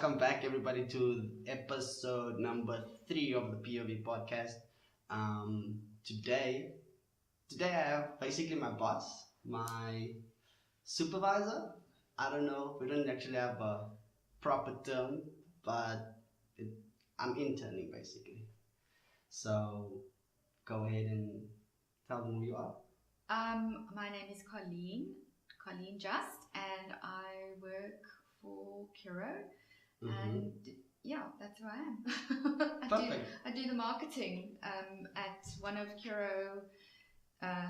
welcome back everybody to episode number 3 of the POV podcast. Today, today I have basically my boss, my supervisor. I don't know. We don't actually have a proper term, but I'm interning basically. So go ahead and tell them who you are. My name is Colleen Just, and I work for Curo. And yeah, that's who I am. Perfect. I do the marketing at one of Curo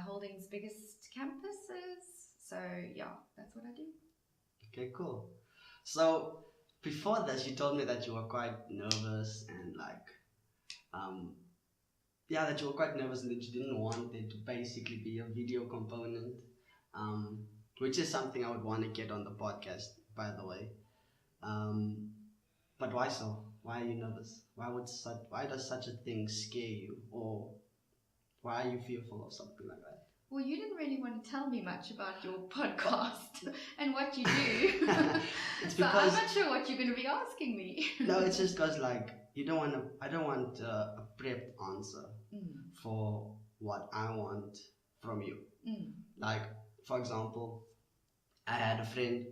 Holdings' biggest campuses. So yeah, that's what I do. Okay, cool. So before this, you told me that you were quite nervous and that you were quite nervous and that you didn't want there to basically be a video component, which is something I would want to get on the podcast, by the way. But why so? Why are you nervous? Why does such a thing scare you, or why are you fearful of something like that? Well, you didn't really want to tell me much about your podcast and what you do. It's so because I'm not sure what you're going to be asking me. no, it's just because you don't want to. I don't want a prepped answer for what I want from you. Like, for example, I have a friend,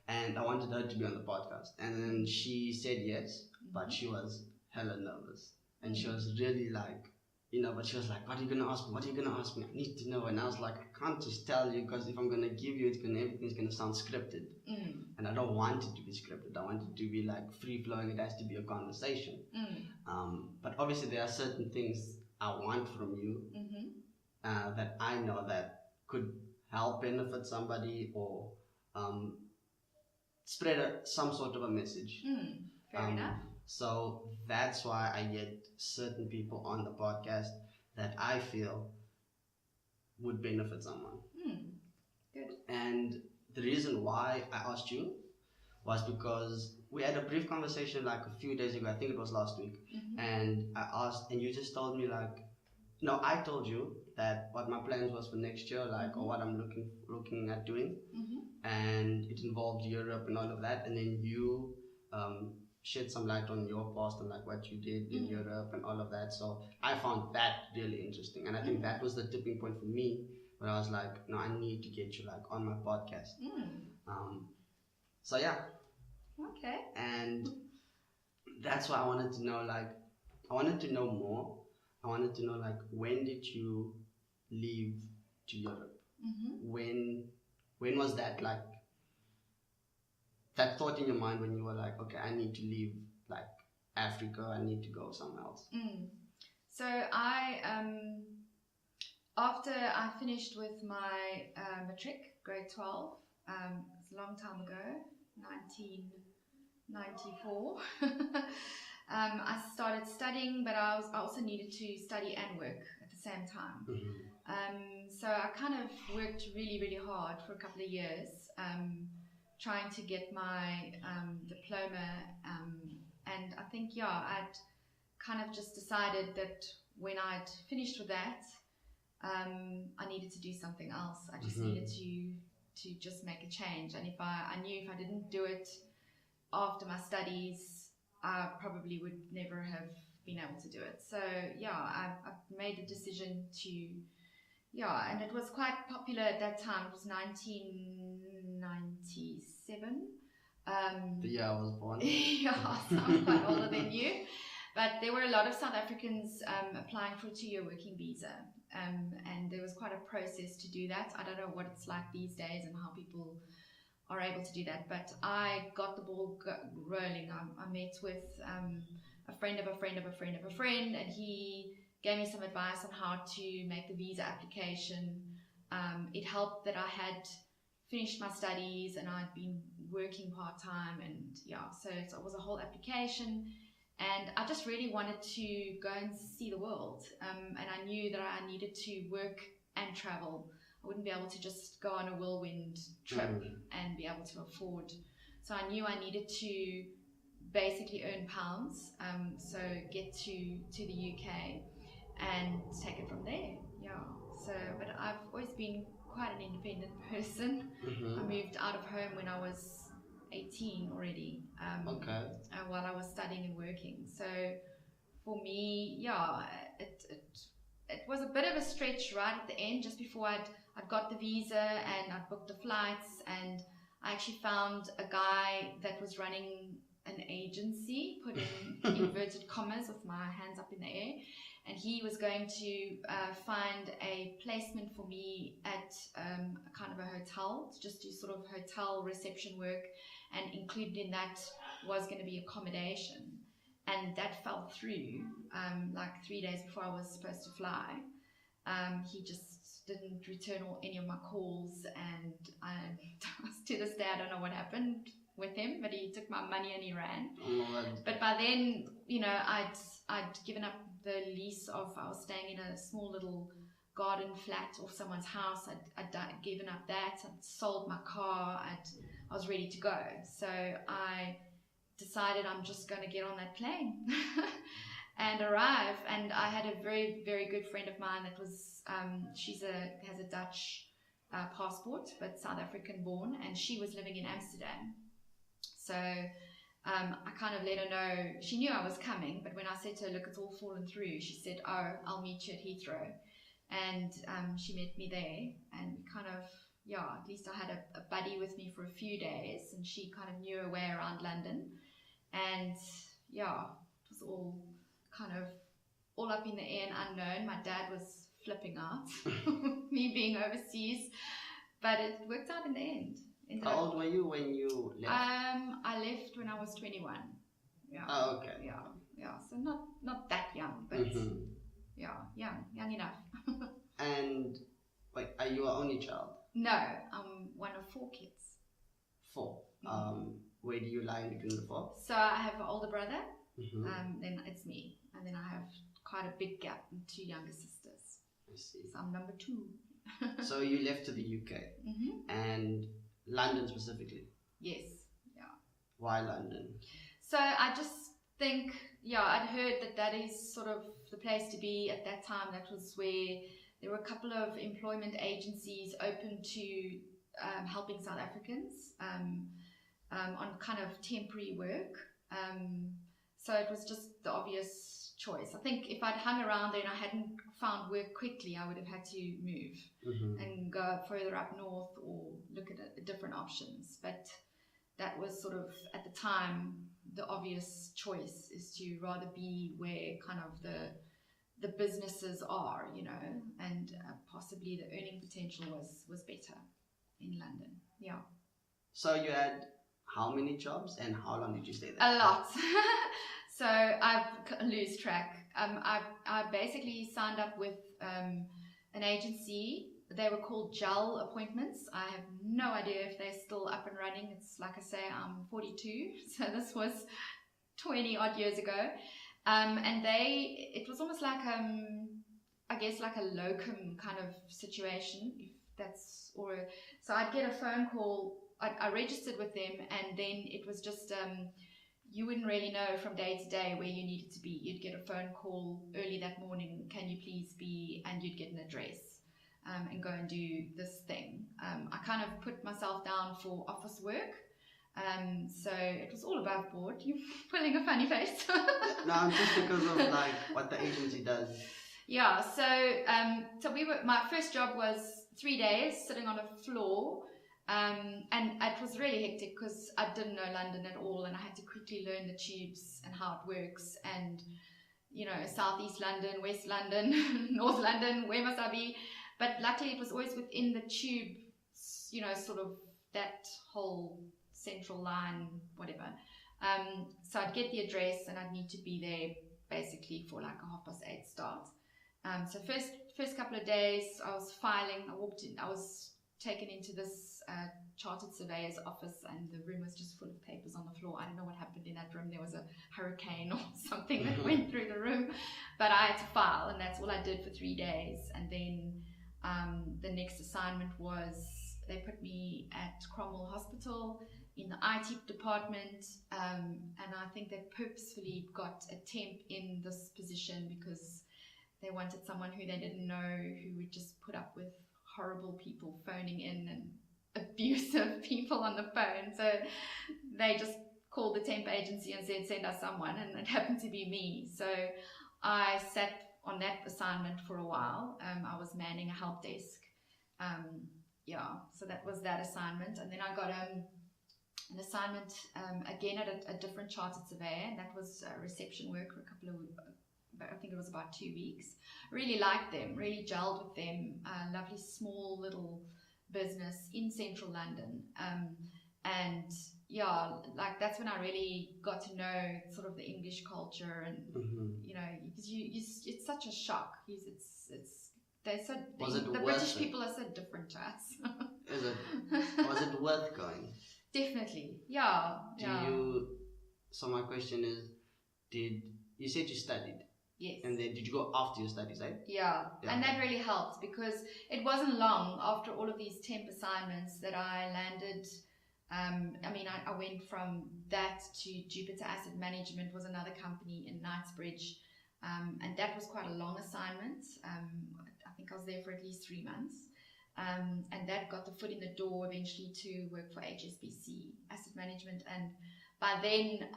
and I wanted her to be on the podcast, and then she said yes, but she was hella nervous, and she was really but she was like, what are you gonna ask me? What are you gonna ask me? I need to know. And I was like, I can't just tell you, because if I'm gonna give you, everything's gonna sound scripted, and I don't want it to be scripted. I want it to be like free flowing. It has to be a conversation. But obviously there are certain things I want from you that I know that could help benefit somebody or spread some sort of a message. Fair enough. So that's why I get certain people on the podcast that I feel would benefit someone. Good. And the reason why I asked you was because we had a brief conversation like a few days ago. I think it was last week. And I asked, and you just told me I told you that what my plans was for next year, or what I'm looking at doing. And it involved Europe and all of that. And then you shed some light on your past and what you did in Europe and all of that. So I found that really interesting, and I think that was the tipping point for me where I was like, no, I need to get you on my podcast. So yeah. Okay. And that's why I wanted to know I wanted to know more. I wanted to know when did you leave to Europe? When was that that thought in your mind when you were like, okay, I need to leave Africa, I need to go somewhere else? So I, after I finished with my matric, grade 12, it's a long time ago, 1994, I started studying, but I also needed to study and work at the same time. So I kind of worked really, really hard for a couple of years, trying to get my diploma, and I think I'd kind of just decided that when I'd finished with that, I needed to do something else. I just needed to just make a change, and I knew if I didn't do it after my studies, I probably would never have been able to do it. So I made a decision to. And it was quite popular at that time. It was 1997. The year I was born. So I'm quite older than you. But there were a lot of South Africans applying for a 2-year working visa. And there was quite a process to do that. I don't know what it's like these days and how people are able to do that. But I got the ball rolling. I met with a friend of a friend of a friend of a friend, and he gave me some advice on how to make the visa application. It helped that I had finished my studies and I'd been working part-time, and so it was a whole application, and I just really wanted to go and see the world, and I knew that I needed to work and travel. I wouldn't be able to just go on a whirlwind trip and be able to afford. So I knew I needed to basically earn pounds, so get to the UK and take it from there. So but I've always been quite an independent person. I moved out of home when I was 18 already. Okay. While I was studying and working. So for me, yeah, it was a bit of a stretch right at the end, just before I'd got the visa and I'd booked the flights, and I actually found a guy that was running an agency, put in inverted commas with my hands up in the air, and he was going to find a placement for me at a kind of a hotel, to just do sort of hotel reception work, and included in that was going to be accommodation. And that fell through like 3 days before I was supposed to fly. He just didn't return any of my calls, and to this day I don't know what happened with him, but he took my money and he ran. But by then, you know, I'd given up the lease of, I was staying in a small little garden flat off someone's house. I'd given up that. I'd sold my car. I was ready to go. So I decided I'm just going to get on that plane and arrive. And I had a very, very good friend of mine that was, has a Dutch passport, but South African born, and she was living in Amsterdam. So I kind of let her know, she knew I was coming, but when I said to her, look, it's all fallen through, she said, oh, I'll meet you at Heathrow. And she met me there, and kind of, yeah, at least I had a buddy with me for a few days, and she kind of knew her way around London. And yeah, it was all kind of all up in the air and unknown. My dad was flipping out, me being overseas, but it worked out in the end. How old were you when you left? I left when I was 21. Yeah. Oh, okay. Yeah. So not that young, but yeah, young enough. And wait, are you an only child? No, I'm one of 4 kids. 4. Where do you lie in between the 4? So I have an older brother, then it's me, and then I have quite a big gap and 2 younger sisters. I see. So I'm number 2. So you left to the UK, and London specifically? Yes, yeah. Why London? So I just think, yeah, I'd heard that is sort of the place to be at that time. That was where there were a couple of employment agencies open to helping South Africans on kind of temporary work. So it was just the obvious choice. I think if I'd hung around there and I hadn't found work quickly, I would have had to move and go further up north or look at different options. But that was sort of, at the time, the obvious choice is to rather be where kind of the businesses are, you know, and possibly the earning potential was better in London. Yeah. So you had how many jobs and how long did you stay there? A lot. So I lose track. I basically signed up with an agency. They were called Gel Appointments. I have no idea if they're still up and running. It's like I say, I'm 42, so this was 20 odd years ago. And it was almost like, I guess like a locum kind of situation, if that's, so I'd get a phone call. I registered with them, and then it was just, you wouldn't really know from day to day where you needed to be. You'd get a phone call early that morning, can you please be, and you'd get an address and go and do this thing. I kind of put myself down for office work. So it was all above board. You're pulling a funny face. No, just because of like what the agency does. Yeah, so my first job was 3 days sitting on a floor. And it was really hectic because I didn't know London at all, and I had to quickly learn the tubes and how it works, and, you know, Southeast London, West London, North London, where must I be? But luckily it was always within the tube, you know, sort of that whole central line, whatever. So I'd get the address and I'd need to be there basically for like a 8:30 start. So first couple of days I was filing, I was taken into this chartered surveyor's office, and the room was just full of papers on the floor. I don't know what happened in that room. There was a hurricane or something that went through the room, but I had to file, and that's all I did for 3 days. And then the next assignment was, they put me at Cromwell Hospital in the IT department, and I think they purposefully got a temp in this position because they wanted someone who they didn't know, who would just put up with horrible people phoning in and abusive people on the phone. So they just called the temp agency and said, send us someone, and it happened to be me. So I sat on that assignment for a while. I was manning a help desk. So that was that assignment. And then I got an assignment again at a different chartered surveyor, and that was reception work for a couple of, I think it was about 2 weeks. Really liked them, really gelled with them. Lovely small little business in central London. And yeah, like that's when I really got to know sort of the English culture, and you know, because it's such a shock. The British people are so different to us. Is it? Was it worth going? Definitely, yeah. So my question is, you said you studied? Yes. And then did you go after your studies, right? Yeah, and that really helped, because it wasn't long after all of these temp assignments that I landed. I went from that to Jupiter Asset Management, was another company in Knightsbridge, and that was quite a long assignment. I think I was there for at least 3 months, and that got the foot in the door eventually to work for HSBC Asset Management. And by then,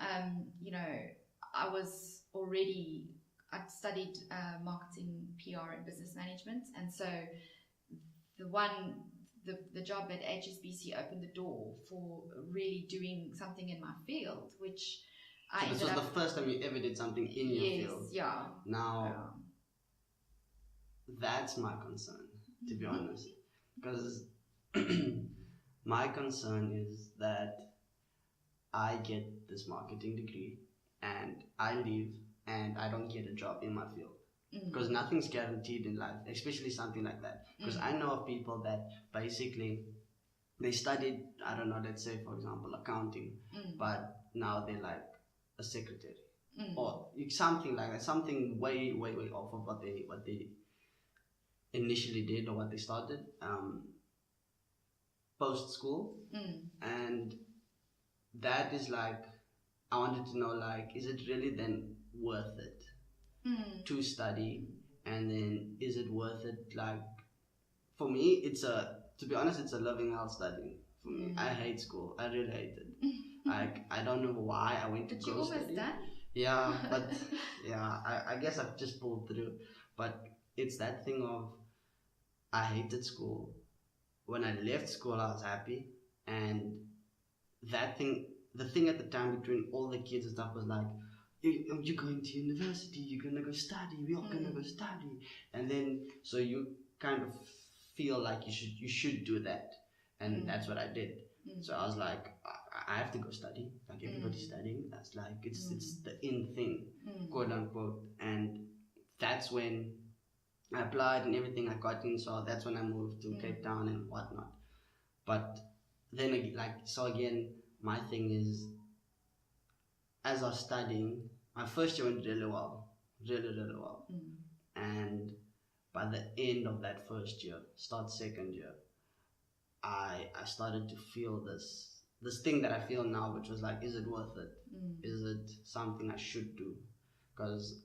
I'd studied marketing, PR, and business management, and so the job at HSBC opened the door for really doing something in my field, which so this was the first time you ever did something in your field. Yeah. Now, that's my concern, to be honest, because my concern is that I get this marketing degree and I leave and I don't get a job in my field. Because nothing's guaranteed in life, especially something like that. Because I know of people that basically they studied, I don't know, let's say for example accounting, but now they're like a secretary or something like that, something way off of what they initially did or what they started post school. And that is like, I wanted to know, like, is it really then worth it to study? And then is it worth it? Like, for me, to be honest, it's a living hell studying for me. I hate school. I really hate it. Like, I don't know why I went to but go you study. almost done? Yeah, but I guess I've just pulled through. But it's that thing of, I hated school. When I left school, I was happy, and the thing at the time between all the kids and stuff was like, you're going to university, you're gonna go study, we're all gonna go study, and then so you kind of feel like you should do that, and that's what I did. So I was like, I have to go study, like everybody's studying. That's like it's the in thing, quote unquote, and that's when I applied and everything, I got in. So that's when I moved to Cape Town and whatnot. But then again, my thing is, as I was studying, my first year went really well. And by the end of that first year, start second year, I started to feel this thing that I feel now, which was like, is it worth it? Is it something I should do? Because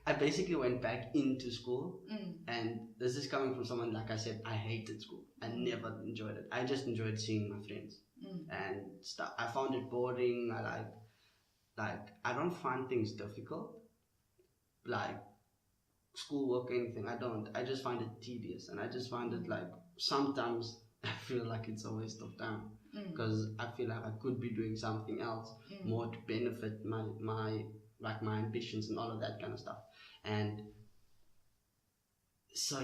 I basically went back into school, and this is coming from someone, like I said, I hated school. I never enjoyed it. I just enjoyed seeing my friends and stuff. I found it boring. I don't find things difficult, like schoolwork or anything. I don't. I just find it tedious, and I just find it like sometimes I feel like it's a waste of time, because I feel like I could be doing something else more to benefit my ambitions and all of that kind of stuff. And so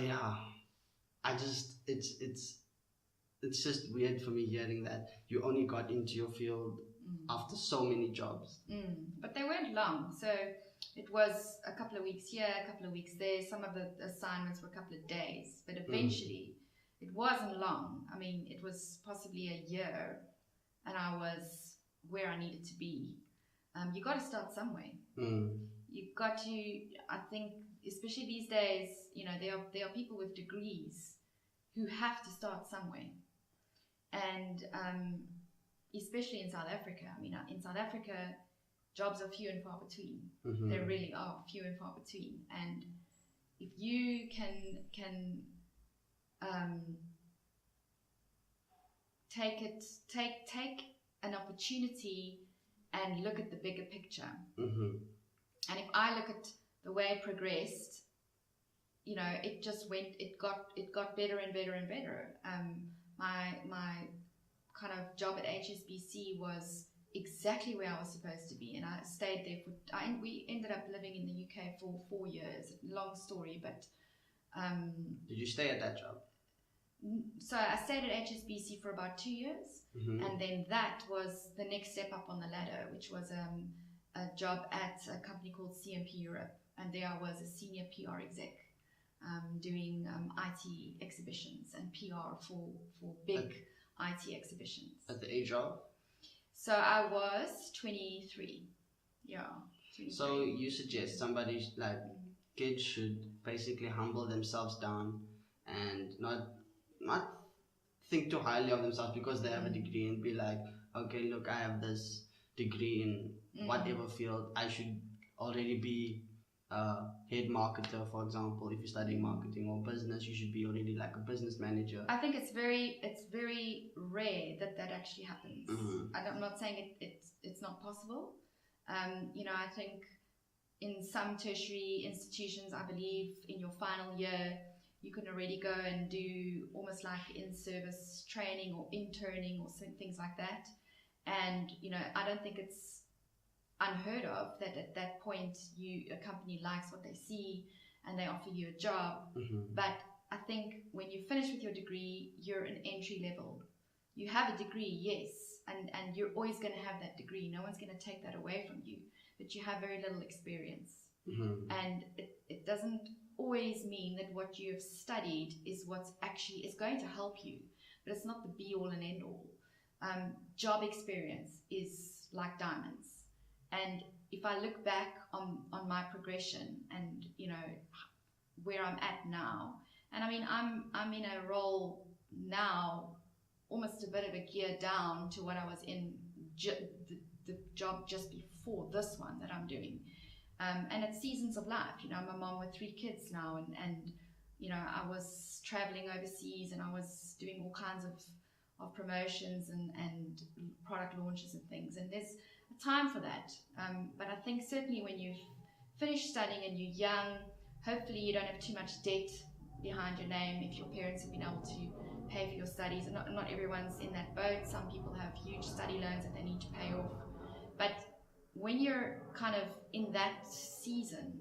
it's just weird for me hearing that you only got into your field after so many jobs. But they weren't long, so it was a couple of weeks here, a couple of weeks there. Some of the assignments were a couple of days, but eventually it wasn't long. I mean, it was possibly a year, and I was where I needed to be. You got to start somewhere. You've got to, I think, especially these days, there are people with degrees who have to start somewhere. And especially in South Africa. I mean, in South Africa, jobs are few and far between. They really are few and far between. And if you can take an opportunity and look at the bigger picture. And if I look at the way it progressed, you know, it got better and better and better. My kind of job at HSBC was exactly where I was supposed to be, and I stayed there we ended up living in the UK for 4 years. Long story, but did you stay at that job? So I stayed at HSBC for about 2 years, and then that was the next step up on the ladder, which was a job at a company called CMP Europe, and there I was a senior PR exec, doing IT exhibitions and PR for big IT exhibitions. At the age of? So I was 23. Yeah. 23. So you suggest somebody like kids should basically humble themselves down and not think too highly of themselves because they have a degree, and be like, okay, look, I have this degree in whatever field. I should already be a head marketer, for example. If you're studying marketing or business, you should be already like a business manager. I think it's very rare that actually happens. I'm not saying it's not possible. You know, I think in some tertiary institutions, I believe in your final year, you can already go and do almost like in-service training or interning or things like that. And, you know, I don't think it's unheard of that at that point a company likes what they see and they offer you a job. But I think when you finish with your degree, you're an entry level. You have a degree, yes, and you're always going to have that degree. No one's going to take that away from you, but you have very little experience. And it doesn't always mean that what you have studied is what's actually is going to help you, but it's not the be all and end all. Job experience is like diamonds. And if I look back on my progression and, you know, where I'm at now, and I mean, I'm in a role now almost a bit of a gear down to what I was in the job just before this one that I'm doing. And it's seasons of life. You know, I'm a mom with 3 kids now, and you know, I was traveling overseas and I was doing all kinds of promotions and product launches and things, and there's a time for that. But I think certainly when you've finished studying and you're young, hopefully you don't have too much debt behind your name if your parents have been able to pay for your studies. And not everyone's in that boat. Some people have huge study loans that they need to pay off. But when you're kind of in that season,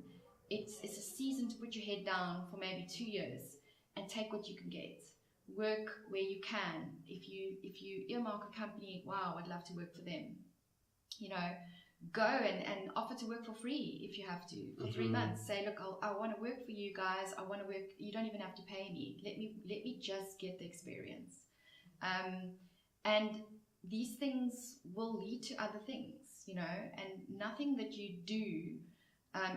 it's a season to put your head down for maybe 2 years and take what you can get. Work where you can. If you earmark a company, wow, I'd love to work for them. You know, go and offer to work for free if you have to for 3 months. Say, look, I want to work for you guys. I want to work. You don't even have to pay me. Let me just get the experience. And these things will lead to other things, you know, and nothing that you do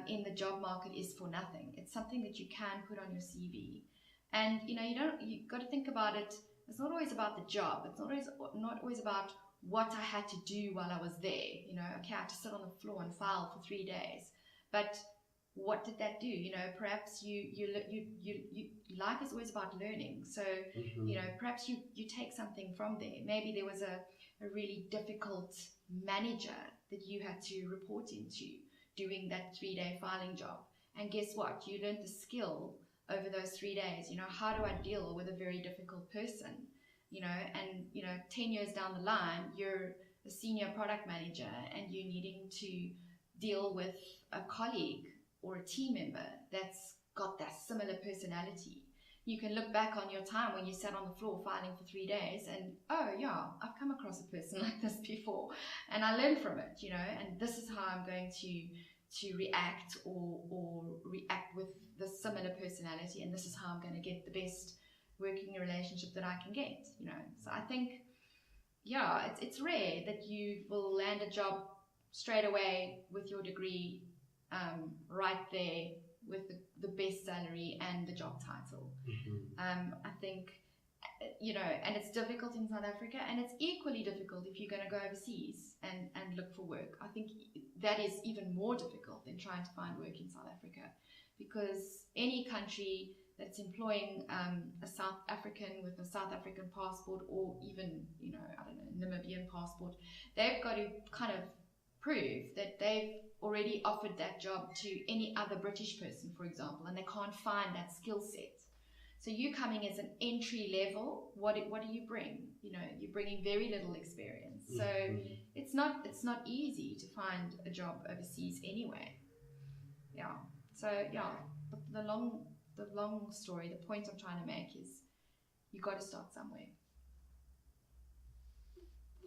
in the job market is for nothing. It's something that you can put on your CV. And, you know, you got to think about it. It's not always about the job. It's not always about what I had to do while I was there. You know, okay, I had to sit on the floor and file for 3 days. But what did that do? You know, perhaps life is always about learning. So, you know, perhaps you take something from there. Maybe there was a really difficult manager that you had to report into doing that 3-day filing job. And guess what? You learned the skill over those 3 days. You know, how do I deal with a very difficult person? You know, and, you know, 10 years down the line, you're a senior product manager and you're needing to deal with a colleague or a team member that's got that similar personality. You can look back on your time when you sat on the floor filing for 3 days and, oh yeah, I've come across a person like this before and I learned from it, you know, and this is how I'm going to react or react with the similar personality, and this is how I'm going to get the best working relationship that I can get, you know. So I think, yeah, it's rare that you will land a job straight away with your degree, right there with the best salary and the job title. I think, you know, and it's difficult in South Africa, and it's equally difficult if you're going to go overseas and look for work. I think that is even more difficult than trying to find work in South Africa, because any country that's employing a South African with a South African passport, or even, you know, I don't know, Namibian passport, they've got to kind of prove that they've already offered that job to any other British person, for example, and they can't find that skill set. So you coming as an entry level, what do you bring? You know, you're bringing very little experience. So it's not easy to find a job overseas anyway. Yeah. So yeah, the long story, the point I'm trying to make is you got to start somewhere.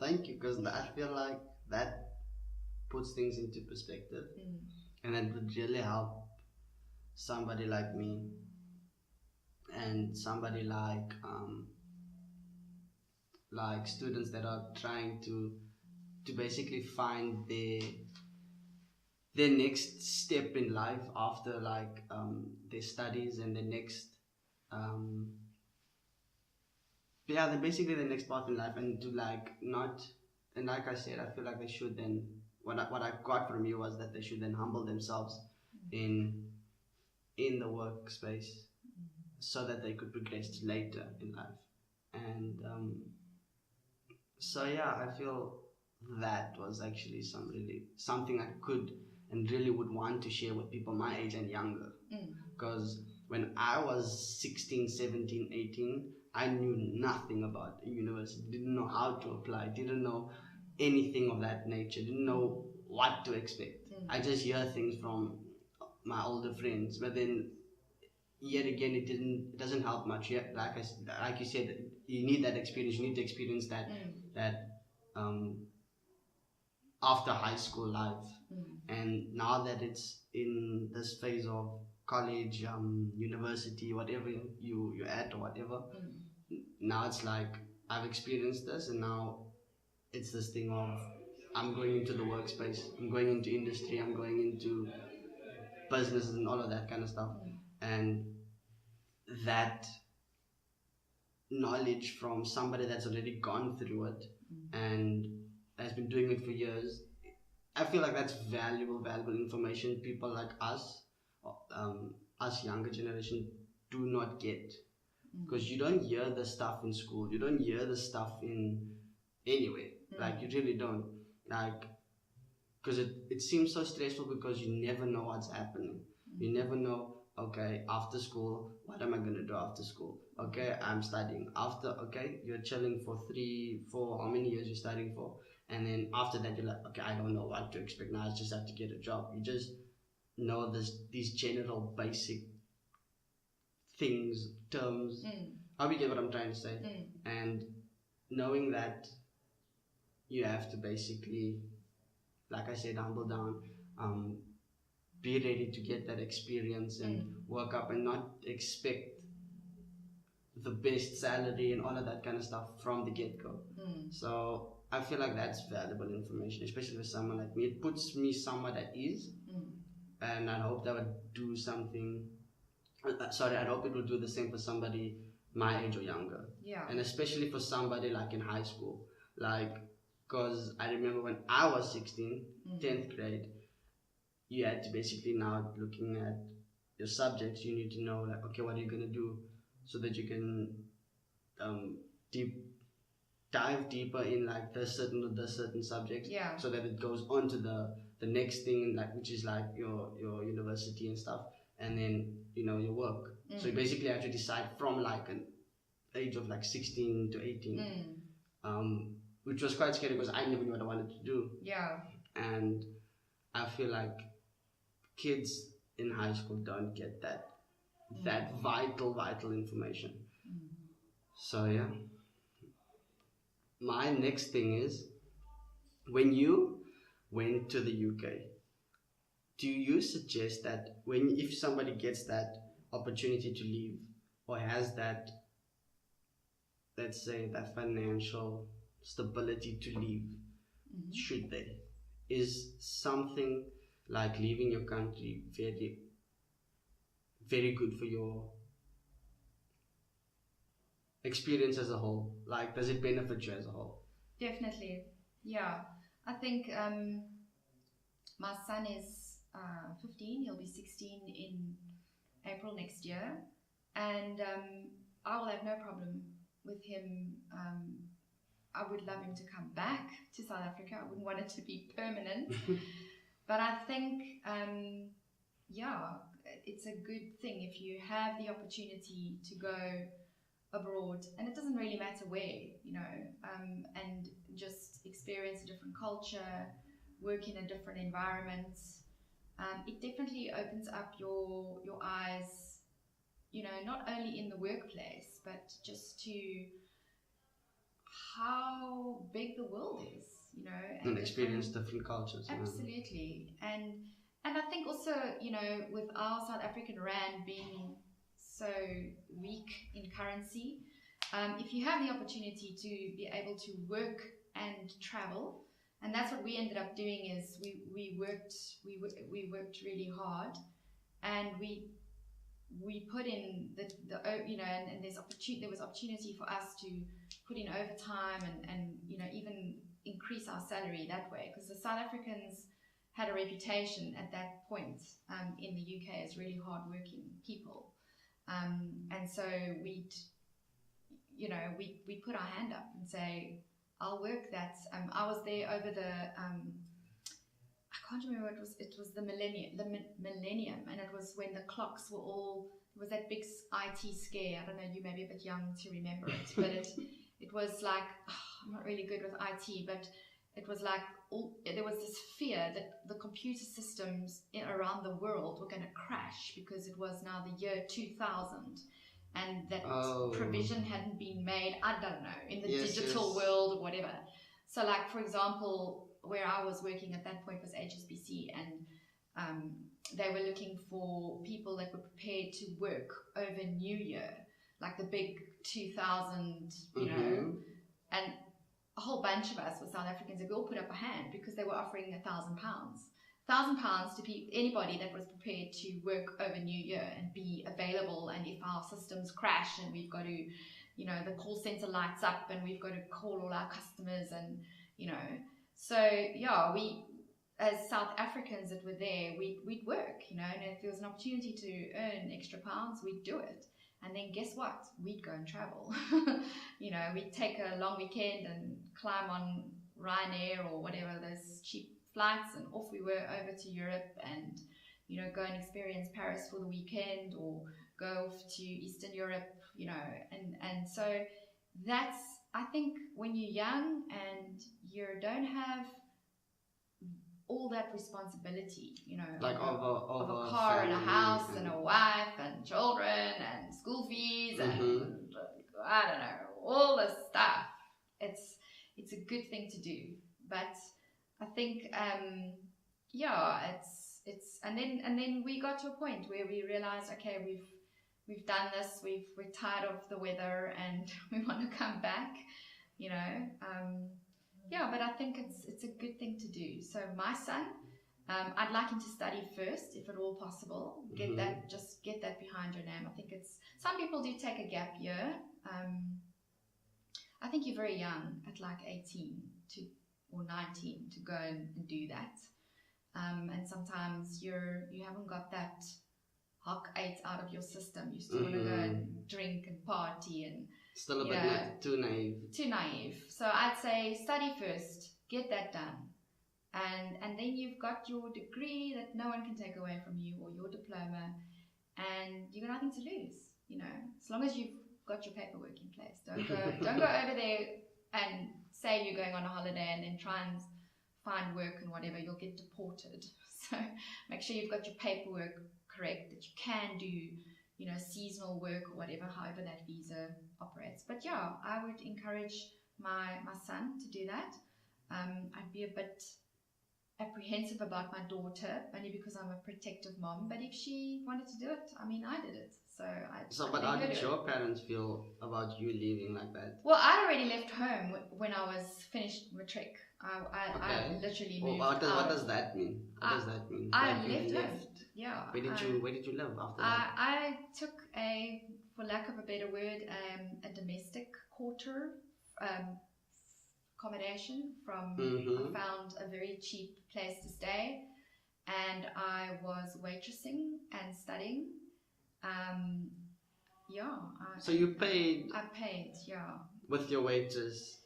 Thank you, because I feel like that puts things into perspective, and it would really help somebody like me and somebody like students that are trying to basically find their next step in life after their studies, and the next they're basically the next path in life, and to not, and like I said, I feel like they should then, what I got from you was that they should then humble themselves in the workspace, so that they could progress later in life. And so yeah, I feel that was actually something I could and really would want to share with people my age and younger, because when I was 16, 17, 18, I knew nothing about university, didn't know how to apply, didn't know anything of that nature, didn't know what to expect. I just hear things from my older friends, but then yet again it doesn't help much. Yeah, like you said, you need that experience, you need to experience that after high school life. And now that it's in this phase of college, university, whatever you're at or whatever, now it's like I've experienced this, and now it's this thing of I'm going into the workspace, I'm going into industry, I'm going into businesses and all of that kind of stuff. And that knowledge from somebody that's already gone through it and has been doing it for years, I feel like that's valuable information people like us, us younger generation, do not get. Because you don't hear the stuff in school, you don't hear the stuff in anywhere. Like, you really don't. Like, because it seems so stressful, because you never know what's happening. You never know, okay, after school, what am I going to do after school? Okay, I'm studying. After, okay, you're chilling for 3, 4, how many years you're studying for? And then after that, you're like, okay, I don't know what to expect now, I just have to get a job. You just know these general basic things, terms. How you get what I'm trying to say? And knowing that you have to basically, like I said, humble down, be ready to get that experience and work up, and not expect the best salary and all of that kind of stuff from the get-go. So I feel like that's valuable information, especially for someone like me. It puts me somewhere at ease, and I hope that would do something. I hope it will do the same for somebody my age or younger. Yeah. And especially for somebody like in high school, because I remember when I was 16, 10th grade, you had to basically, now looking at your subjects, you need to know, like, okay, what are you going to do so that you can dive deeper in like this certain subjects, so that it goes on to the next thing, like, which is like your university and stuff, and then, you know, your work. So you basically have to decide from like an age of like 16 to 18, which was quite scary, because I never knew what I wanted to do. And I feel like kids in high school don't get that vital information. So yeah, my next thing is, when you went to the UK, do you suggest that if somebody gets that opportunity to leave, or has that, let's say, that financial stability to leave, should they? Is something like leaving your country very, very good for your experience as a whole? Like, does it benefit you as a whole? Definitely. Yeah. I think my son is 15, he'll be 16 in April next year, and I will have no problem with him. I would love him to come back to South Africa. I wouldn't want it to be permanent. But I think, it's a good thing if you have the opportunity to go abroad, and it doesn't really matter where, and just experience a different culture, work in a different environment. It definitely opens up your eyes, not only in the workplace, but just to how big the world is, and experience different cultures. Absolutely. And I think also, with our South African rand being so weak in currency, if you have the opportunity to be able to work and travel, and that's what we ended up doing, is we worked really hard, and we put in the and there was opportunity for us to put in overtime and even increase our salary that way, because the South Africans had a reputation at that point in the UK as really hardworking people, and so we put our hand up and say, I'll work that. I was there over the I can't remember what it was the Millennium, and it was when the clocks were all, it was that big IT scare. I don't know, you may be a bit young to remember it, but it was like, I'm not really good with IT, but it was like there was this fear that the computer systems around the world were going to crash, because it was now the year 2000, and that provision hadn't been made, I don't know, in the digital world or whatever. So like, for example, where I was working at that point was HSBC, and they were looking for people that were prepared to work over New Year, like the big 2000, and a whole bunch of us were South Africans, and we all put up a hand because they were offering £1,000. £1,000 to anybody that was prepared to work over New Year and be available, and if our systems crash and we've got to, the call center lights up and we've got to call all our customers, and so we, as South Africans that were there, we'd work, and if there was an opportunity to earn extra pounds, we'd do it. And then guess what? We'd go and travel. We'd take a long weekend and climb on Ryanair or whatever, those cheap flights, and off we were over to Europe, and go and experience Paris for the weekend, or go off to Eastern Europe, and so that's, I think, when you're young and you don't have all that responsibility, like of a car and a house and a wife and children and school fees and I don't know, all this stuff. It's a good thing to do, but I think it's and then we got to a point where we realized, okay, we've done this, we're tired of the weather and we want to come back, but I think it's a good thing to do. So my son, I'd like him to study first, if at all possible. Get that behind your name. I think some people do take a gap year. I think you're very young at like 18 or 19 to go and do that. And sometimes you haven't got that Hock 8 out of your system. You still want to go and drink and party and still a bit too naive. Too naive. So I'd say study first, get that done. And then you've got your degree that no one can take away from you, or your diploma, and you've got nothing to lose, as long as you've got your paperwork in place. Don't go over there and say you're going on a holiday and then try and find work and whatever, you'll get deported. So make sure you've got your paperwork correct, that you can do, seasonal work or whatever, however that visa operates. But I would encourage my son to do that. I'd be a bit apprehensive about my daughter, only because I'm a protective mom, but if she wanted to do it, I did it. But how did your parents feel about you leaving like that? Well, I'd already left home when I was finished matric. I literally moved what does that mean? What does that mean? I left home. Yeah. Where did you live after that? I took for lack of a better word, a domestic quarter accommodation from. I found a very cheap place to stay, and I was waitressing and studying. Yeah. So you paid I paid, yeah. with your waitress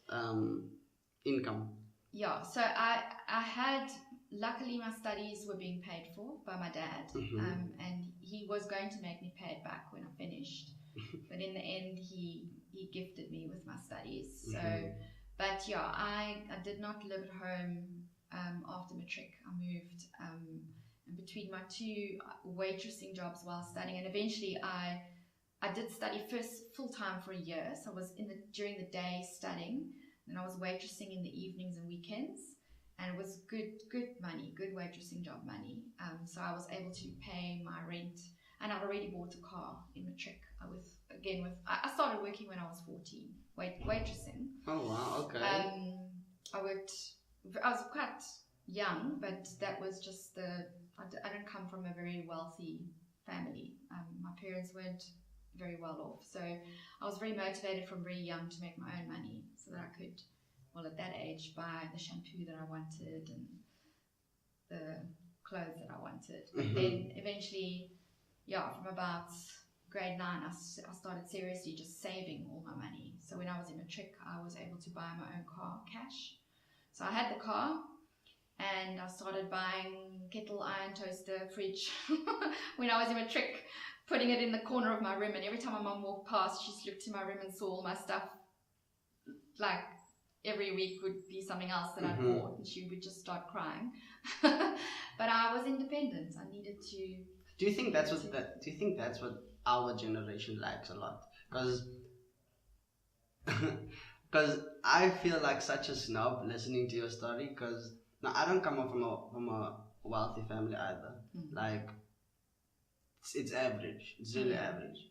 income. Yeah, so I had, luckily my studies were being paid for by my dad, and he was going to make me pay it back when I finished, but in the end he gifted me with my studies. So, but yeah, I did not live at home after matric. I moved in between my two waitressing jobs while studying, and eventually I did study first full time for a year. So I was during the day studying, and I was waitressing in the evenings and weekends, and it was good money, good waitressing job money. So I was able to pay my rent, and I'd already bought a car in matric. I started working when I was 14, waitressing. Oh wow, okay. I was quite young, but that was just I don't come from a very wealthy family. My parents weren't very well off, so I was very motivated from very young to make my own money, so that I could, well, at that age, buy the shampoo that I wanted and the clothes that I wanted. But then eventually, yeah, from about grade 9, I started seriously just saving all my money. So when I was in matric, I was able to buy my own car cash. So I had the car, and I started buying kettle, iron, toaster, fridge when I was in matric, putting it in the corner of my room, and every time my mum walked past, she just looked to my room and saw all my stuff. Like every week would be something else that I bought, and she would just start crying. But I was independent. I needed to. Do you think that's what our generation lacks a lot? Because I feel like such a snob listening to your story. Because now I don't come up from a wealthy family either. Like. It's average. It's really average.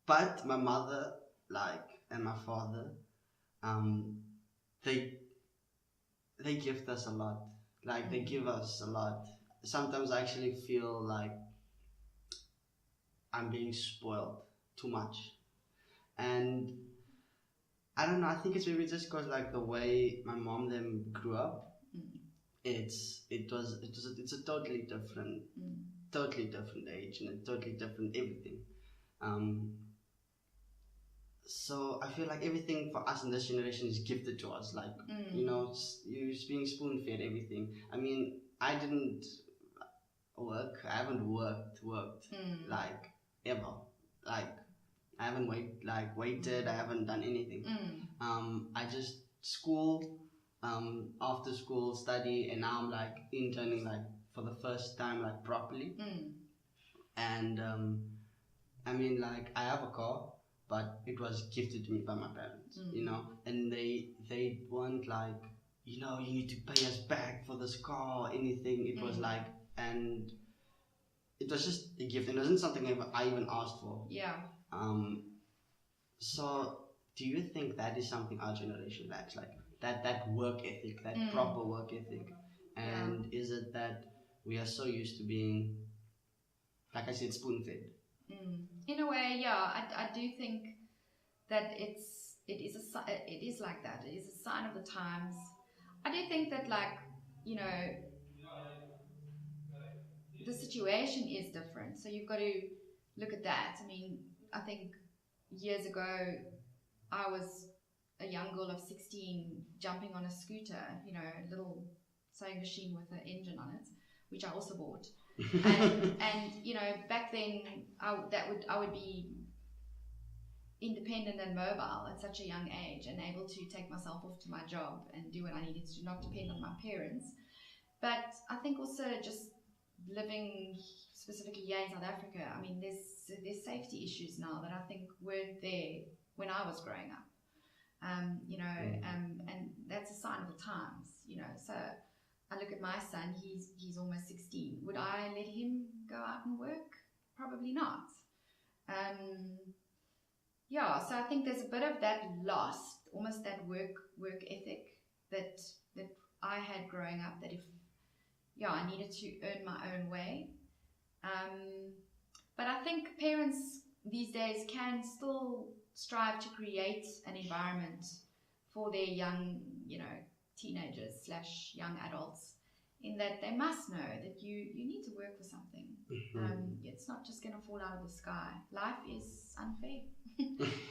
But my mother, and my father, they gift us a lot. Like they give us a lot. Sometimes I actually feel like I'm being spoiled too much, and I don't know. I think it's maybe just because like the way my mom them grew up. It's a totally different age and a totally different everything. So I feel like everything for us in this generation is gifted to us. Like you're being spoon fed everything. I mean, I didn't work. I haven't worked like ever. Like I haven't waited. I haven't done anything. I just school. After school study, and now I'm like interning like for the first time like properly. And I mean like I have a car, but it was gifted to me by my parents, and they weren't like, you need to pay us back for this car or anything. It was like, and it was just a gift, and it wasn't something I even asked for. So do you think that is something our generation lacks, like that work ethic, that proper work ethic? And is it that we are so used to being, like I said, spoon fed? In a way, yeah. I do think that it is like that. It is a sign of the times. I do think that, like, the situation is different, so you've got to look at that. I mean, I think years ago I was a young girl of 16 jumping on a scooter, a little sewing machine with an engine on it, which I also bought. And back then I would be independent and mobile at such a young age, and able to take myself off to my job and do what I needed to, not depend on my parents. But I think also just living specifically here in South Africa, I mean, there's safety issues now that I think weren't there when I was growing up. And that's a sign of the times, so I look at my son, he's almost 16. Would I let him go out and work? Probably not. So I think there's a bit of that lost, almost that work ethic that I had growing up, that I needed to earn my own way. But I think parents these days can still strive to create an environment for their young, teenagers / young adults in that they must know that you need to work for something. It's not just going to fall out of the sky. Life is unfair.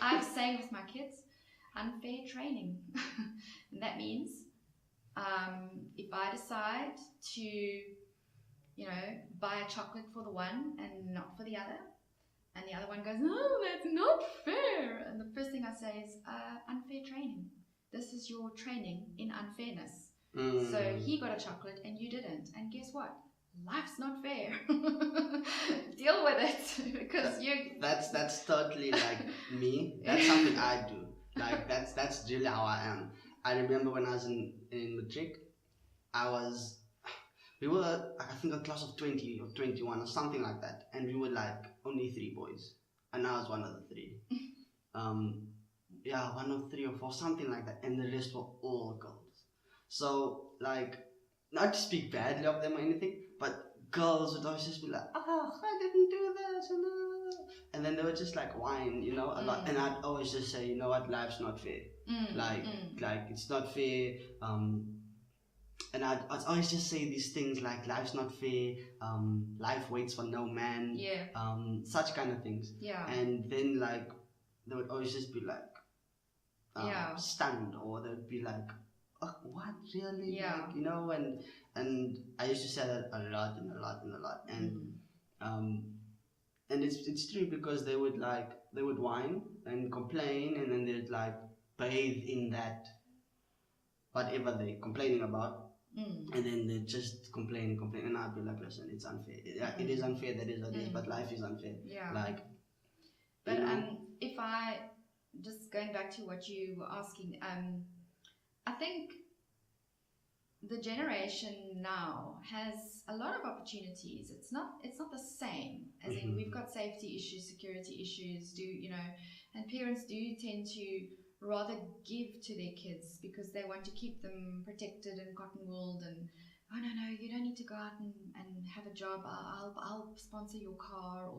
I have a saying with my kids, unfair training. And that means if I decide to, buy a chocolate for the one and not for the other, and the other one goes, "Oh, that's not fair," and the first thing I say is, unfair training. This is your training in unfairness. So he got a chocolate and you didn't. And guess what? Life's not fair. Deal with it. Because That's totally like me. That's something I do. Like that's really how I am. I remember when I was in matric, we were, I think, a class of 20 or 21 or something like that, and we were like only 3 boys, and I was one of the 3. Yeah, 1 or 3 or 4, something like that, and the rest were all girls. So, like, not to speak badly of them or anything, but girls would always just be like, "Oh, I didn't do this," and then they would just like whine, a lot, and I'd always just say, "You know what, life's not fair. Like it's not fair." And I'd always just say these things like, "Life's not fair, life waits for no man," such kind of things. And then like they would always just be like stunned, or they'd be like, "Oh, what, really?" Like, and I used to say that a lot, and it's true, because they would whine and complain, and then they'd like bathe in that whatever they're complaining about. And then they just complain, and I'd be like, "Listen, it's unfair. It is unfair. That is what it is. But life is unfair." Like, but if I just going back to what you were asking, I think the generation now has a lot of opportunities. It's not the same, as in we've got safety issues, security issues. And parents do tend to rather give to their kids because they want to keep them protected and cotton-wooled, and no, you don't need to go out and have a job. I'll sponsor your car.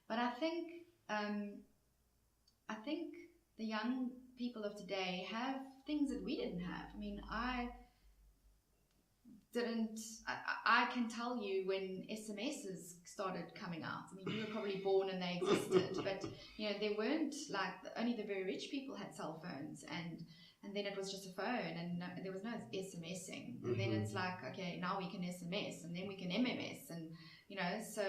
But I think the young people of today have things that we didn't have. I mean, I can tell you when SMSs started coming out. I mean, you were probably born and they existed, but they weren't like, only the very rich people had cell phones, and then it was just a phone, and there was no SMSing. And then it's like, okay, now we can SMS, and then we can MMS, and so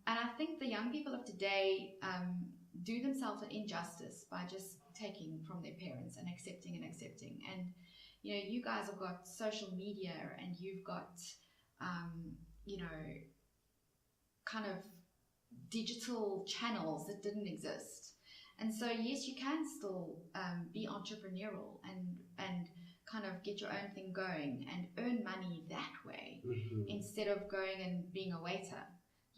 and I think the young people of today do themselves an injustice by just taking from their parents and accepting. And you guys have got social media, and you've got kind of digital channels that didn't exist. And so yes, you can still be entrepreneurial and kind of get your own thing going and earn money that way, instead of going and being a waiter.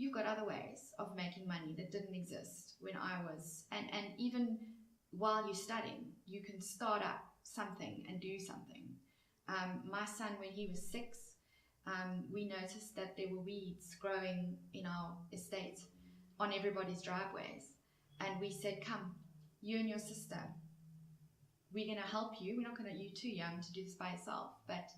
You've got other ways of making money that didn't exist when I was, and even while you're studying, you can start up something and do something. My son, when he was 6, we noticed that there were weeds growing in our estate on everybody's driveways, and we said, "Come, you and your sister, we're going to help you. We're not going to, you're too young to do this by yourself." But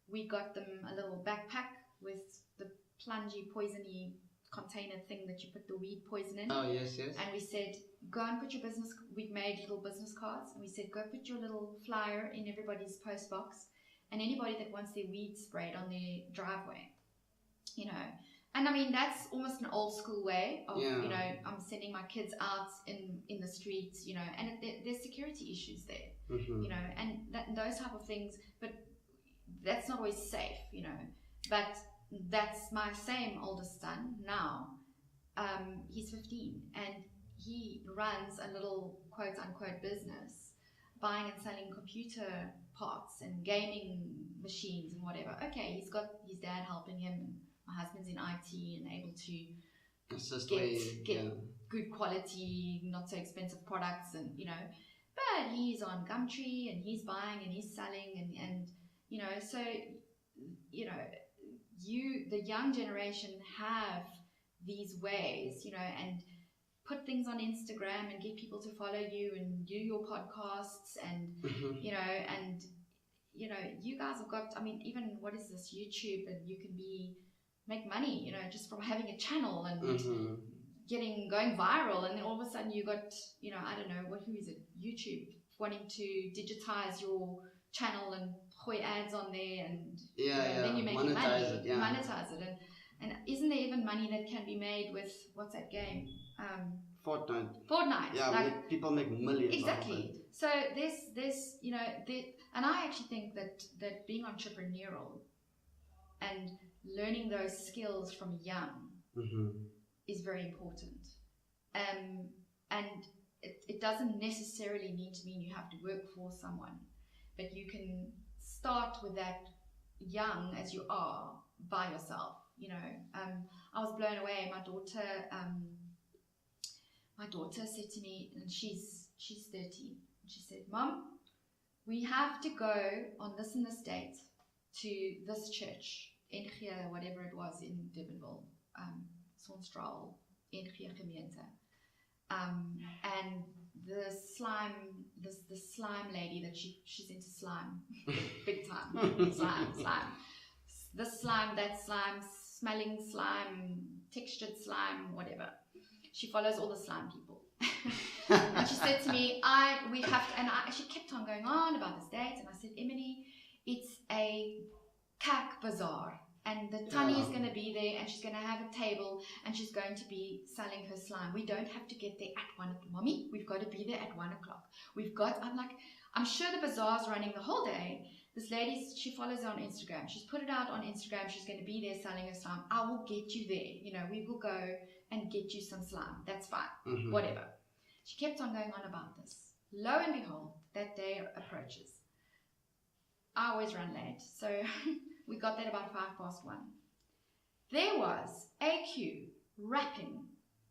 we got them a little backpack with the plungy, poisony container thing that you put the weed poison in. Oh, yes. And we said, "Go and put your business," we made little business cards, and we said, "Go put your little flyer in everybody's post box, and anybody that wants their weed sprayed on their driveway." And I mean, that's almost an old school way of, I'm sending my kids out in the streets, and there's security issues there, and those type of things, but that's not always safe, but that's my same oldest son now. He's 15, and he runs a little quote unquote business, buying and selling computer parts and gaming machines and whatever. Okay, he's got his dad helping him, and my husband's in IT and able to get good quality, not so expensive products, and but he's on Gumtree, and he's buying and he's selling, and so the young generation have these ways, and put things on Instagram and get people to follow you and do your podcasts, and and you know, you guys have got, I mean, even what is this YouTube, and you can make money, you know, just from having a channel and going viral, and then all of a sudden you got, you know, I don't know, who is it, YouTube wanting to digitize your channel and put ads on there, and then you make money, monetize it, and isn't there even money that can be made with, what's that game? Fortnite. Yeah, like, people make millions. Exactly. So there's you know, and I actually think that being entrepreneurial and learning those skills from young is very important. And it doesn't necessarily need to mean you have to work for someone, but you can start with that young as you are by yourself. You know, I was blown away. My daughter said to me, and she's 13. She said, "Mom, we have to go on this and this date to this church, NG, whatever it was in Durbanville, Sonstraal, NG gemeente. And the slime lady that she's into slime, big time, slime. This slime, that slime, smelling slime, textured slime, whatever. She follows all the slime people." And she said to me, she kept on going on about this date, and I said, "Emily, it's a kak bazaar, and the Tanny is going to be there, and she's going to have a table, and she's going to be selling her slime. We don't have to get there at 1 o'clock. Mommy, we've got to be there at 1 o'clock. I'm like, I'm sure the bazaar's running the whole day. This lady, she follows her on Instagram. She's put it out on Instagram. She's going to be there selling her slime. I will get you there. You know, we will go and get you some slime. That's fine. Whatever." She kept on going on about this. Lo and behold, that day approaches. I always run late, so we got there about 1:05. There was a queue wrapping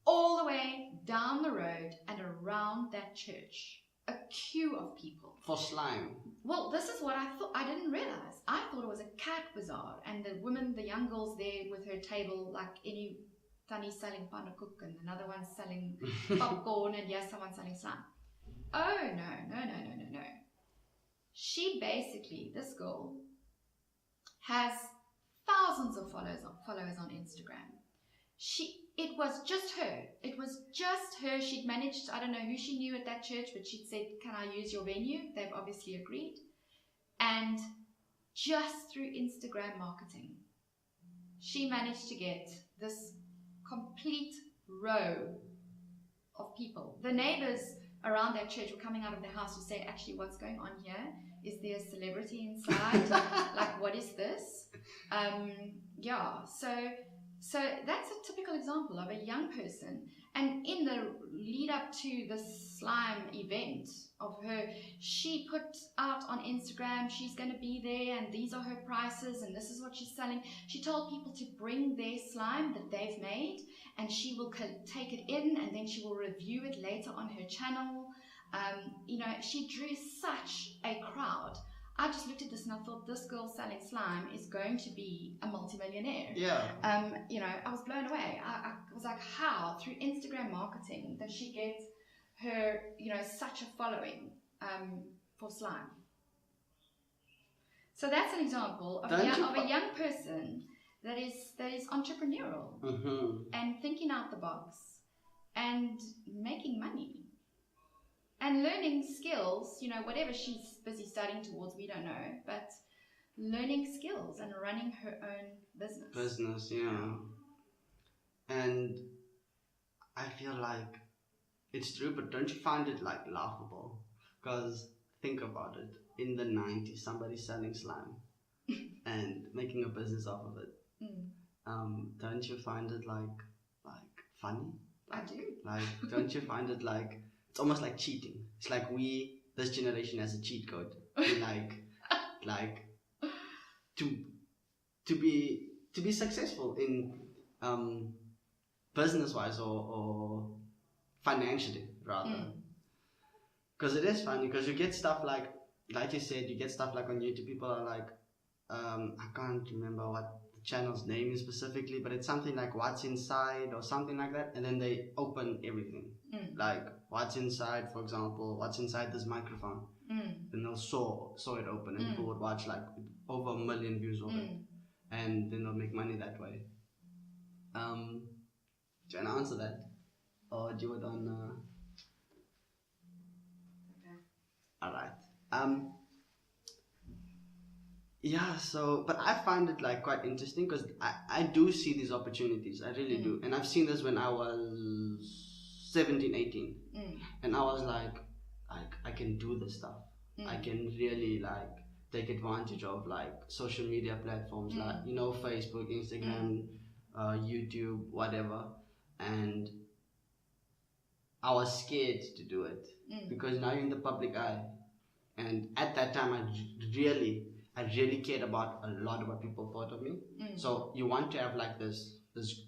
all the way down the road and around that church. A queue of people. For slime. Well, this is what I thought. I didn't realize. I thought it was a cat bazaar, and the women, the young girls there with her table, like any Tanny selling pannenkoek, and another one selling popcorn, and yes, someone selling slime. Oh, no. She basically, this girl, has thousands of followers on Instagram. It was just her. She'd managed, I don't know who she knew at that church, but she'd said, "Can I use your venue?" They've obviously agreed. And just through Instagram marketing, she managed to get this complete row of people. The neighbors around that church were coming out of their house to say, "Actually, what's going on here? Is there a celebrity inside? Like, what is this?" So that's a typical example of a young person. And in the lead up to the slime event of her, she put out on Instagram, she's going to be there, and these are her prices, and this is what she's selling. She told people to bring their slime that they've made, and she will take it in, and then she will review it later on her channel. You know, she drew such a crowd. I just looked at this and I thought, this girl selling slime is going to be a multimillionaire. Yeah. You know, I was blown away. I was like, how through Instagram marketing does she get her, you know, such a following for slime? So that's an example of a young person that is entrepreneurial and thinking out the box and making money. And learning skills, you know, whatever she's busy studying towards, we don't know, but learning skills and running her own business. Yeah. And I feel like it's true, but don't you find it like laughable? Because think about it, in the 90s, somebody's selling slime and making a business off of it. Don't you find it like funny? I do. Like, don't you find it like, it's almost like cheating. It's like this generation has a cheat code. like to be successful in business wise or financially rather. Because it is funny, because you get stuff like you said, you get stuff like on YouTube, people are like, I can't remember what the channel's name is specifically, but it's something like what's inside or something like that, and then they open everything. Like what's inside, for example, what's inside this microphone, then they'll saw it open, and people would watch like over 1 million views of it, and then they'll make money that way. Do you want to answer that, or do you want on? Okay. All right. Yeah. So, but I find it like quite interesting because I do see these opportunities. I really do, and I've seen this when I was 17, 18, and I was like I can do this stuff. I can really like take advantage of like social media platforms like Facebook, Instagram, YouTube, whatever, and I was scared to do it because now you're in the public eye, and at that time I really cared about a lot of what people thought of me. So you want to have like this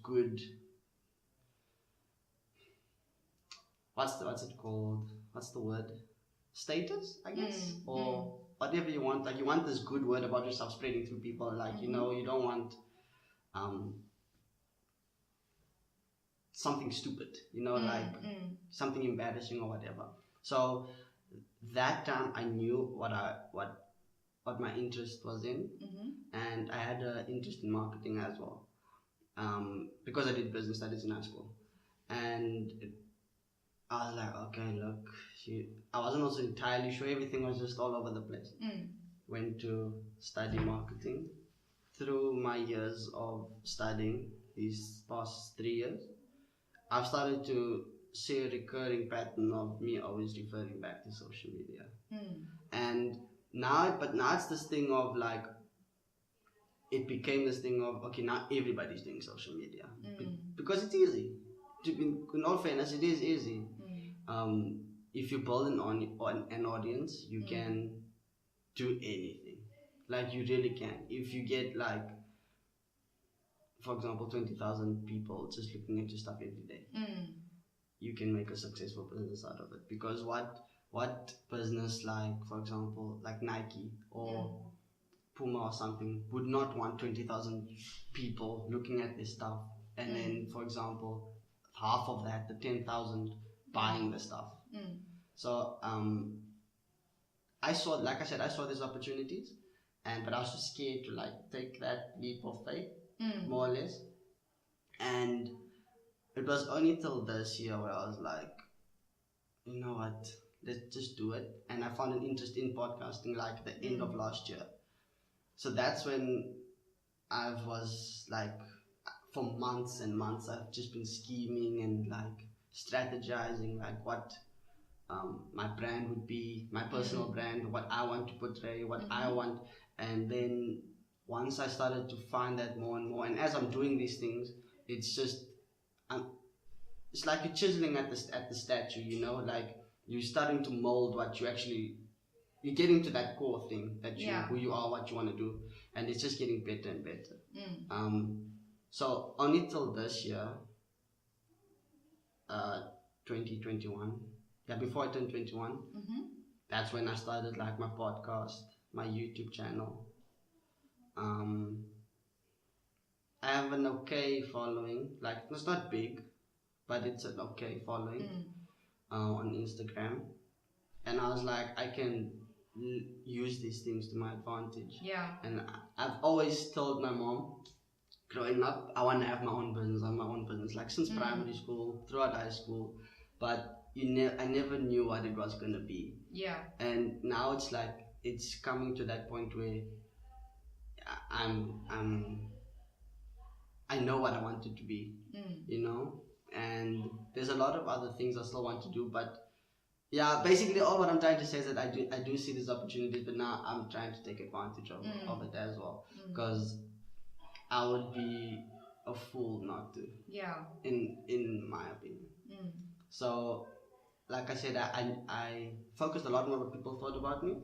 good, what's it called? What's the word? Status, I guess, or whatever you want. Like you want this good word about yourself spreading through people. Like you don't want something stupid. Like something embarrassing or whatever. So that time I knew what my interest was in, and I had an interest in marketing as well, because I did business studies in high school, and I was like, okay, look, I wasn't also entirely sure. Everything was just all over the place. Went to study marketing. Through my years of studying, these past 3 years, I've started to see a recurring pattern of me always referring back to social media. And now it's this thing of like, it became this thing of, okay, now everybody's doing social media. Because it's easy. In all fairness, it is easy. If you build an audience, you can do anything. Like you really can. If you get like, for example, 20,000 people just looking at your stuff every day, you can make a successful business out of it. Because what business, like for example, like Nike or Puma or something, would not want 20,000 people looking at this stuff, and then, for example, half of that, the 10,000, buying the stuff. So I saw these opportunities, but I was just scared to like take that leap of faith, more or less. And it was only till this year where I was like, you know what, let's just do it. And I found an interest in podcasting like the end of last year. So that's when I was like, for months and months, I've just been scheming and like strategizing, like what my brand would be, my personal brand, what I want to portray, what I want. And then once I started to find that more and more, and as I'm doing these things, it's just, it's like you're chiseling at the statue, like you're starting to mold what you're getting to that core thing that who you are, what you want to do, and it's just getting better and better. So only till this year, 2021, before I turned 21, that's when I started like my podcast, my YouTube channel. I have an okay following, like it's not big, but it's an okay following on Instagram, and I was like, I can use these things to my advantage. And I've always told my mom, growing up, I want to have my own business, like since primary school, throughout high school, but I never knew what it was going to be. And now it's like, it's coming to that point where I know what I want it to be, and there's a lot of other things I still want to do, but basically all what I'm trying to say is that I do see these opportunities, but now I'm trying to take advantage of it as well, because I would be a fool not to. In my opinion. So, like I said, I focused a lot on what people thought about me,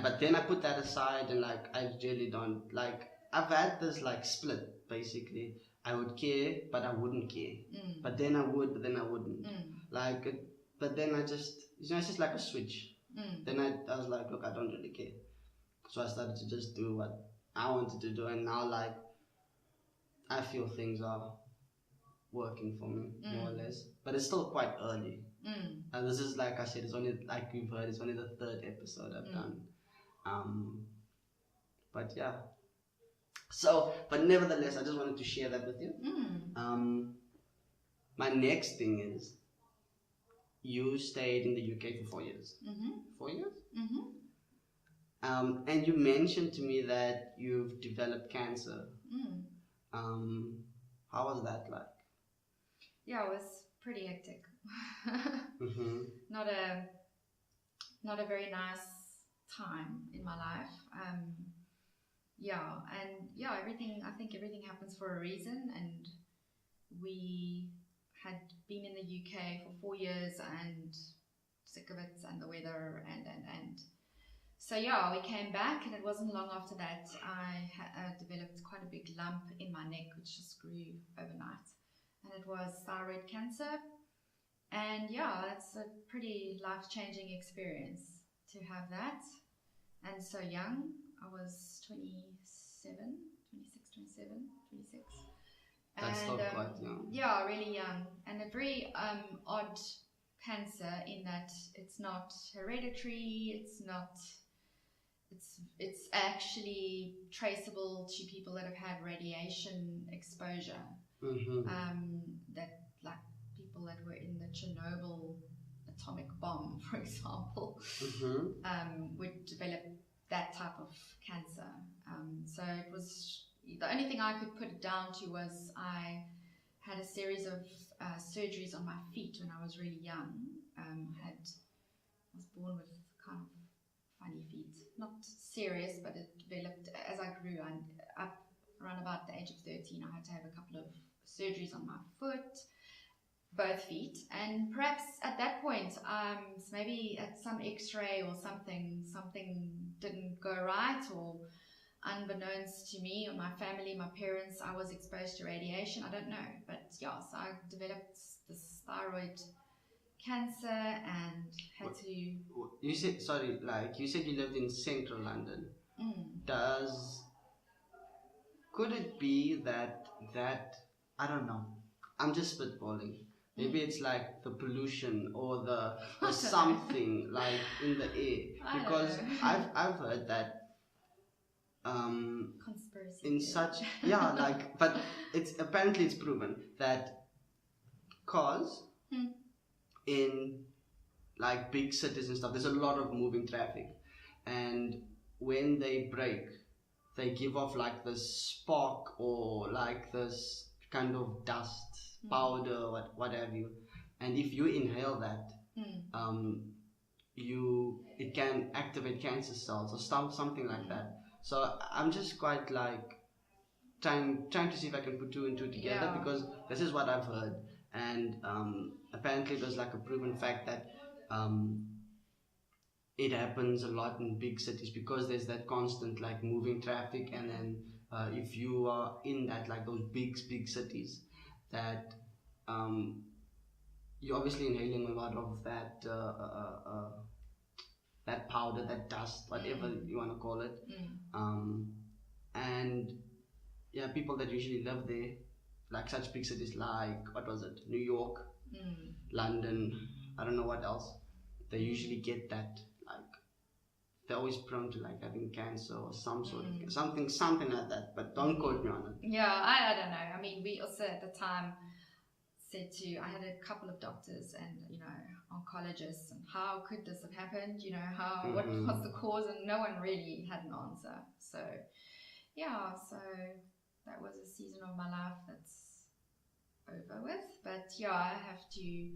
but then I put that aside, and like I really don't like. I've had this like split basically. I would care, but I wouldn't care. But then I would, but then I wouldn't. But then I just, it's just like a switch. Then I was like, look, I don't really care. So I started to just do what I wanted to do, and now like I feel things are working for me more or less, but it's still quite early. And this is, like I said, it's only, like we've heard, it's only the 3rd episode I've done. But yeah. So, but nevertheless, I just wanted to share that with you. My next thing is, you stayed in the UK for 4 years. 4 years? And you mentioned to me that you've developed cancer. How was that like? Yeah, it was pretty hectic. Not a very nice time in my life. I think everything happens for a reason, and we had been in the UK for 4 years and sick of it and the weather and so yeah, we came back, and it wasn't long after that I developed quite a big lump in my neck which just grew overnight, and it was thyroid cancer. And yeah, that's a pretty life-changing experience to have that, and so young. I was 26. That's still quite young. Yeah, really young, and a very odd cancer in that it's not hereditary. It's actually traceable to people that have had radiation exposure. That, like people that were in the Chernobyl atomic bomb, for example, would develop that type of cancer. So it was, the only thing I could put it down to was I had a series of surgeries on my feet when I was really young. I was born with kind of funny feet, not serious, but it developed as I grew. And up around about the age of 13, I had to have a couple of surgeries on my foot, both feet, and perhaps at that point, maybe at some x-ray or something didn't go right, or unbeknownst to me or my family, my parents, I was exposed to radiation. I don't know, but yeah, so I developed this thyroid cancer and had to. You said, sorry, like you said you lived in central London. Could it be that I don't know, I'm just spitballing. Maybe it's like the pollution or the something like in the air, because I've heard that conspiracy in such but it's apparently it's proven that cars in like big cities and stuff, there's a lot of moving traffic, and when they brake, they give off like this spark or like this kind of dust, powder, what have you, and if you inhale that, it can activate cancer cells or something like that. So I'm just quite like trying to see if I can put two and two together, because this is what I've heard, and apparently there's like a proven fact that it happens a lot in big cities because there's that constant like moving traffic, and then if you are in that like those big cities, that you're obviously inhaling a lot of that that powder, that dust, whatever you want to call it, and yeah, people that usually live there, like such big cities like, what was it, New York, London, I don't know what else, they usually get that, like they're always prone to like having cancer or some sort of something like that, but don't quote me on it. Yeah, I don't know. I mean, we also at the time said I had a couple of doctors and, you know, oncologists, and how could this have happened? You know, what was the cause? And no one really had an answer. So, yeah, so that was a season of my life that's over with. But yeah, I have to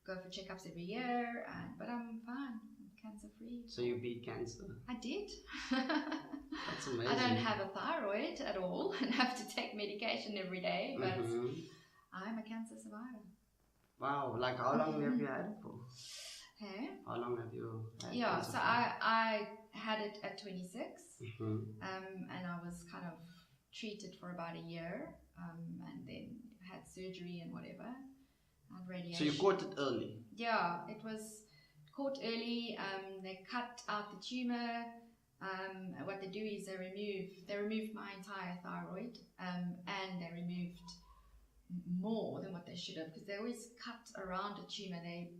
go for checkups every year, but I'm fine. I'm cancer free. So you beat cancer? I did. That's amazing. I don't have a thyroid at all and have to take medication every day, but I'm a cancer survivor. Wow, like how long have you had it for? Hey? How long have you had Yeah, cancer so for? I had it at 26, and I was kind of treated for about a year, and then had surgery and whatever, and radiation. So you caught it early? Yeah, it was caught early. They cut out the tumor. What they do is they removed my entire thyroid, and they removed more than what they should have, because they always cut around a tumor. They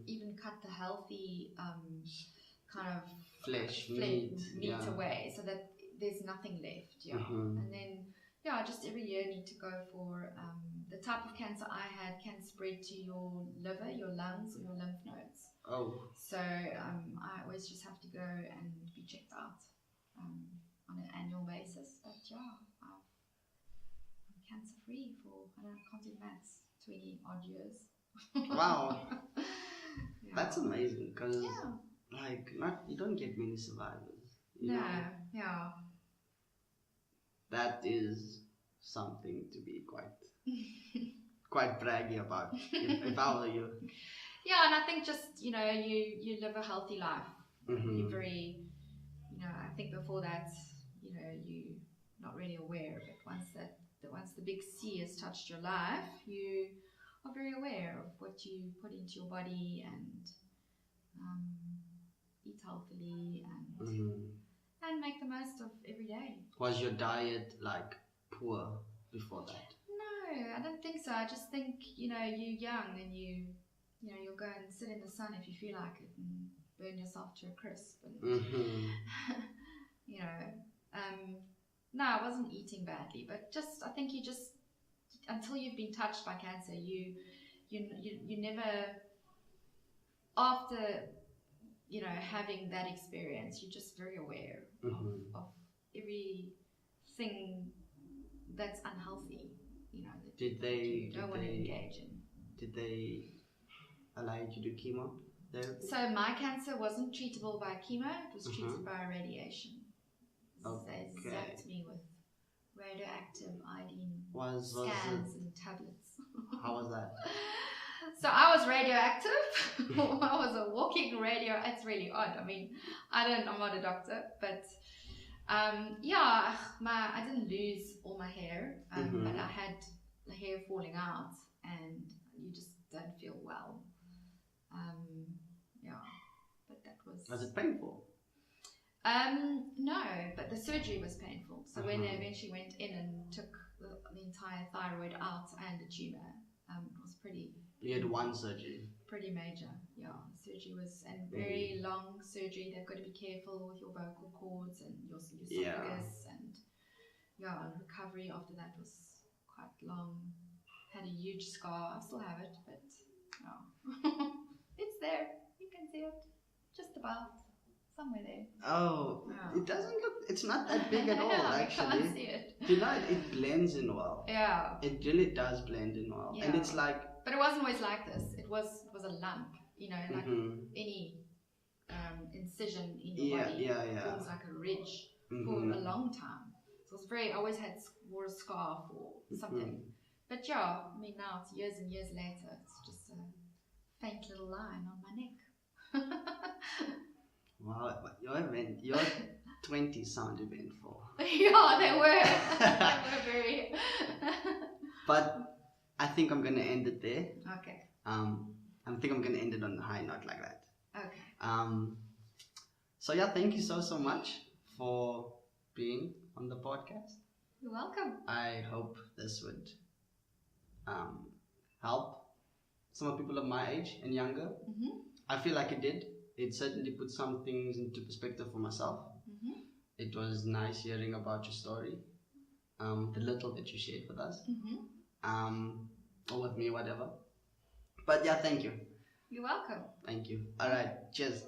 even cut the healthy kind of flesh, meat yeah. away, so that there's nothing left. Yeah, and then just every year need to go for the type of cancer I had can spread to your liver, your lungs, or your lymph nodes. Oh. So I always just have to go and be checked out on an annual basis. But I'm cancer free for, I don't know, can't do maths, 20 odd years. Wow. That's amazing, because you don't get many survivors. You know? Yeah. That is something to be quite braggy about, if I were you. Yeah, and I think just, you live a healthy life. You're very, I think before that, you're not really aware of it. Once the big C has touched your life, you are very aware of what you put into your body, and eat healthily and make the most of every day. Was your diet poor before that? No, I don't think so. I just think, you're young, and you'll go and sit in the sun if you feel like it and burn yourself to a crisp. And, no, I wasn't eating badly, but I think until you've been touched by cancer, you never, after, having that experience, you're just very aware of everything that's unhealthy, that you don't want to engage in. Did they allow you to do chemo therapy? So my cancer wasn't treatable by chemo, it was treated by radiation. Okay. They zapped me with radioactive iodine Was scans and tablets. How was that? So I was radioactive. I was a walking radio. It's really odd. I mean, I'm not a doctor, but I didn't lose all my hair, but I had the hair falling out, and you just don't feel well. But that was. Was it painful? No, but the surgery was painful. So when they eventually went in and took the entire thyroid out and the tumor, it was pretty. You had one surgery. Pretty major, yeah. Surgery was, and very long surgery. They've got to be careful with your vocal cords and your esophagus, and recovery after that was quite long. Had a huge scar. I still have it, but it's there. You can see it, just about. Somewhere there. Oh, it doesn't look. It's not that big at all, actually. You can't see it. It blends in well. Yeah. It really does blend in well, and it's like. But it wasn't always like this. It was a lump, like any incision in your body forms like a ridge for a long time. So it's I always wore a scarf or something. But now it's years and years later. It's just a faint little line on my neck. Wow, your 20s sound eventful. Yeah, they were. They were very. But I think I'm gonna end it there. Okay. I think I'm gonna end it on a high note like that. Okay. So thank you so much for being on the podcast. You're welcome. I hope this would help some people of my age and younger. I feel like it did. It certainly put some things into perspective for myself. It was nice hearing about your story, the little that you shared with us, or with me, whatever. But thank you. You're welcome. Thank you. All right, cheers.